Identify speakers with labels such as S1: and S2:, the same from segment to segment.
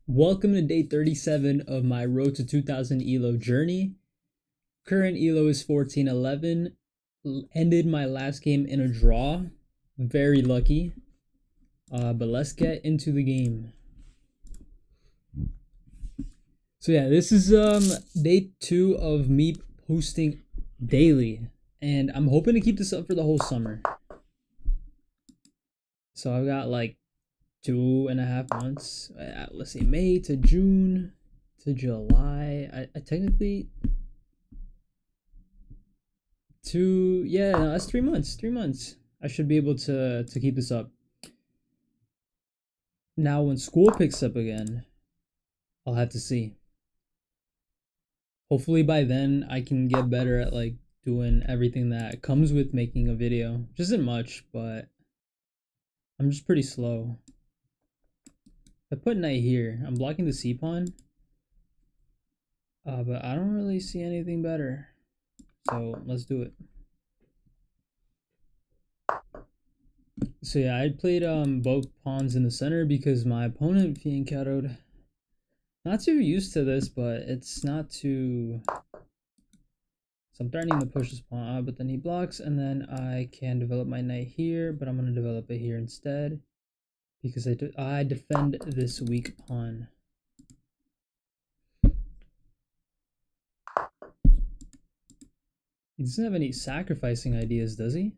S1: Welcome to day 37 of my Road to 2000 ELO journey. Current ELO is 1411. Ended my last game in a draw. Very lucky. But let's get into the game. So yeah, this is day 2 of me posting daily. And I'm hoping to keep this up for the whole summer. So I've got like 2.5 months. Let's see, May to June to July. I technically that's 3 months. 3 months. I should be able to keep this up. Now when school picks up again, I'll have to see. Hopefully by then I can get better at like doing everything that comes with making a video. Which isn't much, but I'm just pretty slow. I put knight here. I'm blocking the C pawn. But I don't really see anything better. So let's do it. So yeah, I played both pawns in the center because my opponent fianchettoed. Not too used to this, but it's not too. So I'm threatening to push this pawn, but then he blocks, and then I can develop my knight here, but I'm gonna develop it here instead because I defend this weak pawn. He doesn't have any sacrificing ideas, does he?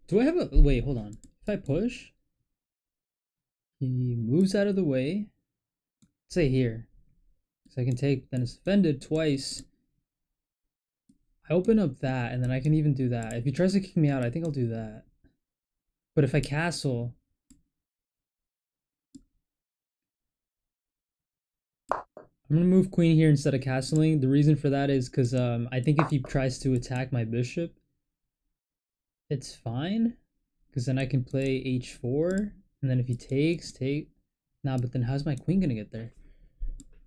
S1: Do I have a wait? Hold on. If I push, he moves out of the way. Let's say here. So I can take, then it's defended twice. I open up that, and then I can even do that. If he tries to kick me out, I think I'll do that. But if I castle, I'm gonna move queen here instead of castling. The reason for that is because I think if he tries to attack my bishop, it's fine. Because then I can play h4, and then if he takes, Nah, but then how's my queen gonna get there?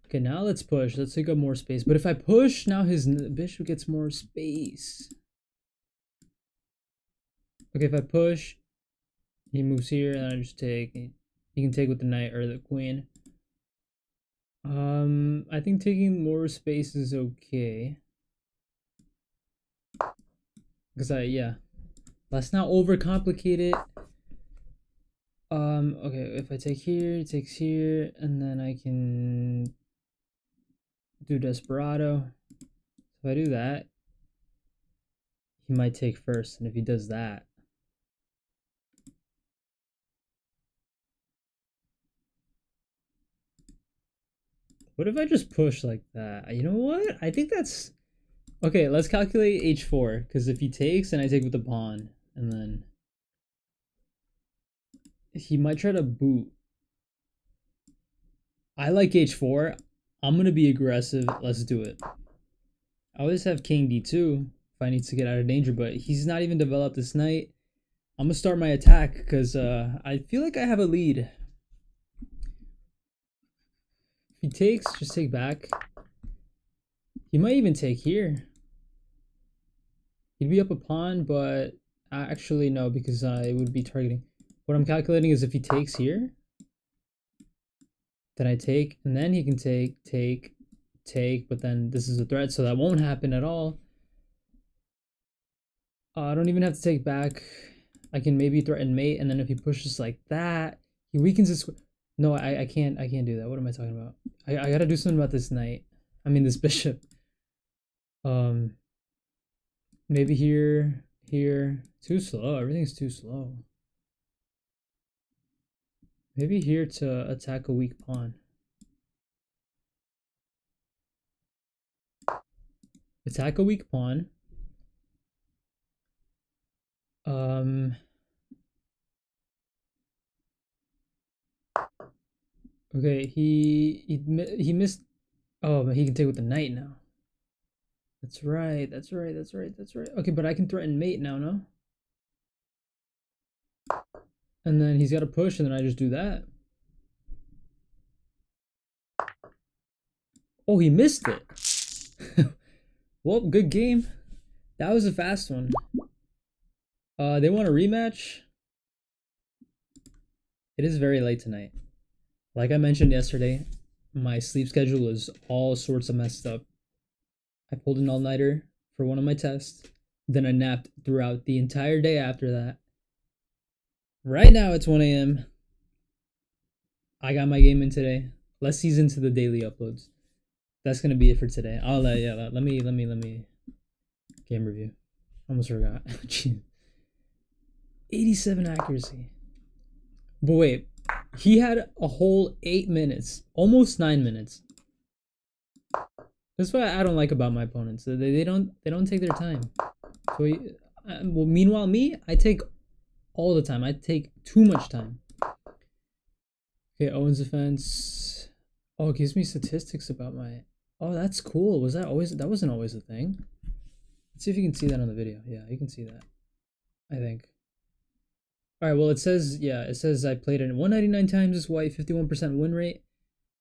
S1: Okay, now let's push. Let's take up more space. But if I push, now his bishop gets more space. Okay, if I push, he moves here, and I just take. He can take with the knight or the queen. I think taking more space is okay. Because let's not overcomplicate it. Okay, if I take here, he takes here, and then I can do Desperado. If I do that, he might take first, and if he does that, what if I just push like that? You know what? I think that's okay. Let's calculate h4 because if he takes, and I take with the pawn, and then he might try to boot. I like h4. I'm gonna be aggressive. Let's do it. I always have king d2 if I need to get out of danger, but he's not even developed this knight. I'm gonna start my attack because I feel like I have a lead. If he takes, just take back. He might even take here. He'd be up a pawn, but actually no, because it would be targeting. What I'm calculating is if he takes here, then I take, and then he can take, but then this is a threat, so that won't happen at all. I don't even have to take back. I can maybe threaten mate, and then if he pushes like that, he weakens his. No, I can't do that. What am I talking about? I gotta do something about this knight. I mean this bishop. Maybe here. Too slow. Everything's too slow. Maybe here to attack a weak pawn. Attack a weak pawn. Okay, he missed. Oh, but he can take with the knight now. That's right. Okay, but I can threaten mate now, no? And then he's got to push, and then I just do that. Oh, he missed it. Well, good game. That was a fast one. They want a rematch. It is very late tonight. Like I mentioned yesterday, my sleep schedule is all sorts of messed up. I pulled an all-nighter for one of my tests, then I napped throughout the entire day after that. Right now it's 1 a.m. I got my game in today. Let's season to the daily uploads. That's gonna be it for today. I'll let me game review. Almost forgot. 87 accuracy. But wait, he had a whole 8 minutes, almost 9 minutes. That's what I don't like about my opponents. They don't take their time. So well, meanwhile me, I take all the time. I take too much time. Okay, Owens defense. Oh, it gives me statistics about my. Oh, that's cool. Was that always? That wasn't always a thing. Let's see if you can see that on the video. Yeah, you can see that. I think. All right. Well, it says it says I played it 199 times as white, 51% win rate,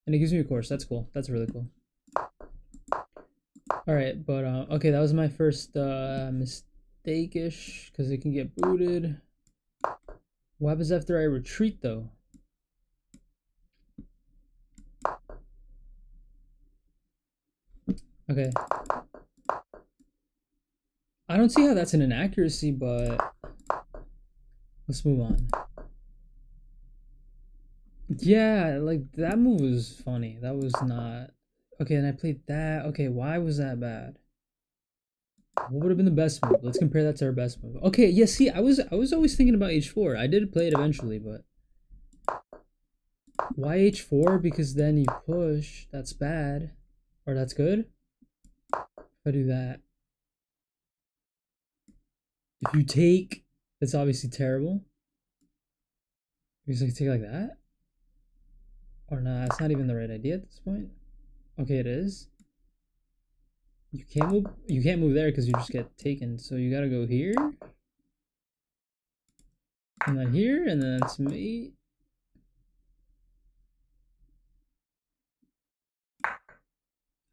S1: and it gives me a course. That's cool. That's really cool. All right, but okay, that was my first mistake-ish because it can get booted. What happens after I retreat though? Okay. I don't see how that's an inaccuracy, but let's move on. Yeah, like that move was funny. That was not okay. And I played that. Okay, why was that bad? What would have been the best move? Let's compare that to our best move. Okay, yeah. See, I was always thinking about h4. I did play it eventually, but why h4? Because then you push. That's bad, or that's good. If I do that, if you take, that's obviously terrible. Because I can take like that. Or nah, it's not even the right idea at this point. Okay, it is. You can't move. You can't move there because you just get taken. So you gotta go here, and then here, and then it's me. I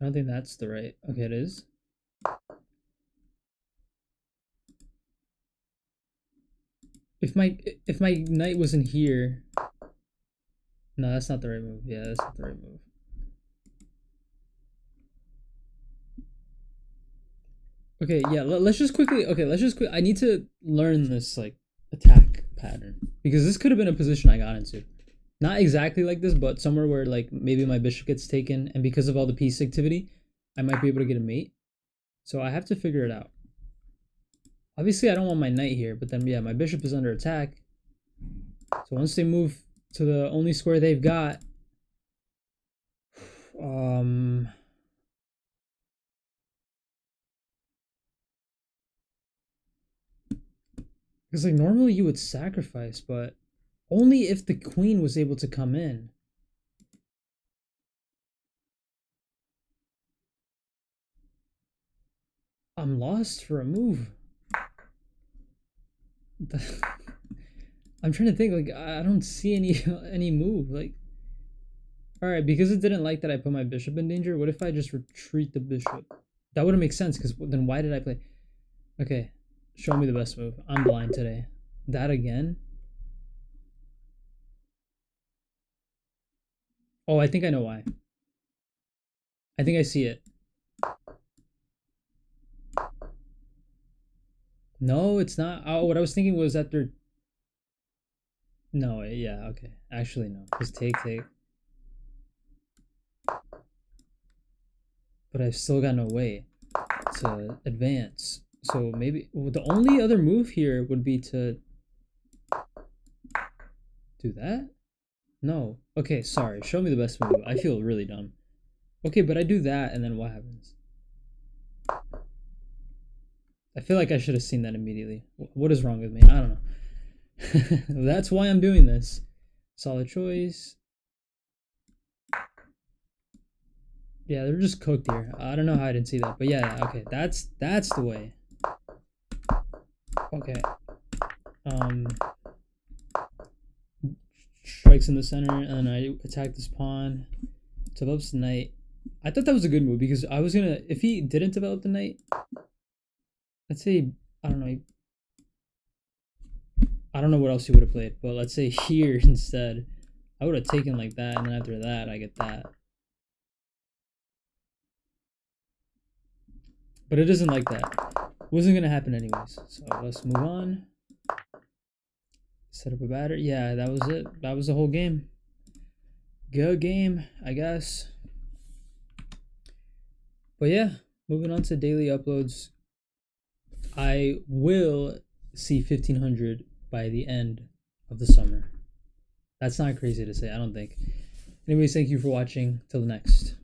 S1: don't think that's the right. Okay, it is. If my knight wasn't here, no, that's not the right move. Yeah, that's not the right move. Okay, yeah, let's just quickly. Okay, let's just quick. I need to learn this like attack pattern because this could have been a position I got into. Not exactly like this, but somewhere where like maybe my bishop gets taken, and because of all the piece activity, I might be able to get a mate. So I have to figure it out. Obviously, I don't want my knight here, but then yeah, my bishop is under attack. So once they move to the only square they've got, because like normally you would sacrifice, but only if the queen was able to come in. I'm lost for a move. I'm trying to think. Like I don't see any move. Like, all right, because it didn't like that I put my bishop in danger. What if I just retreat the bishop? That wouldn't make sense. Because then why did I play? Okay, show me the best move. I'm blind today. That again? Oh, I think I know why. I think I see it. No, it's not. Oh, what I was thinking was after. No, yeah, okay. Actually, no. Just take. But I've still got no way to advance. So maybe well, the only other move here would be to do that? No. Okay, sorry. Show me the best move. I feel really dumb. Okay, but I do that, and then what happens? I feel like I should have seen that immediately. What is wrong with me? I don't know. That's why I'm doing this. Solid choice. Yeah, they're just cooked here. I don't know how I didn't see that, but yeah, okay. That's the way. Okay. Strikes in the center, and I attack this pawn. Develops the knight. I thought that was a good move because I was gonna, if he didn't develop the knight, let's say, I don't know, I don't know what else he would have played, but let's say here instead. I would have taken like that, and then after that, I get that. But it isn't like that. Wasn't gonna happen anyways. So let's move on. Set up a batter. Yeah, that was it. That was the whole game. Good game, I guess. But yeah, moving on to daily uploads. I will see 1,500 by the end of the summer. That's not crazy to say, I don't think. Anyways, thank you for watching. Till the next.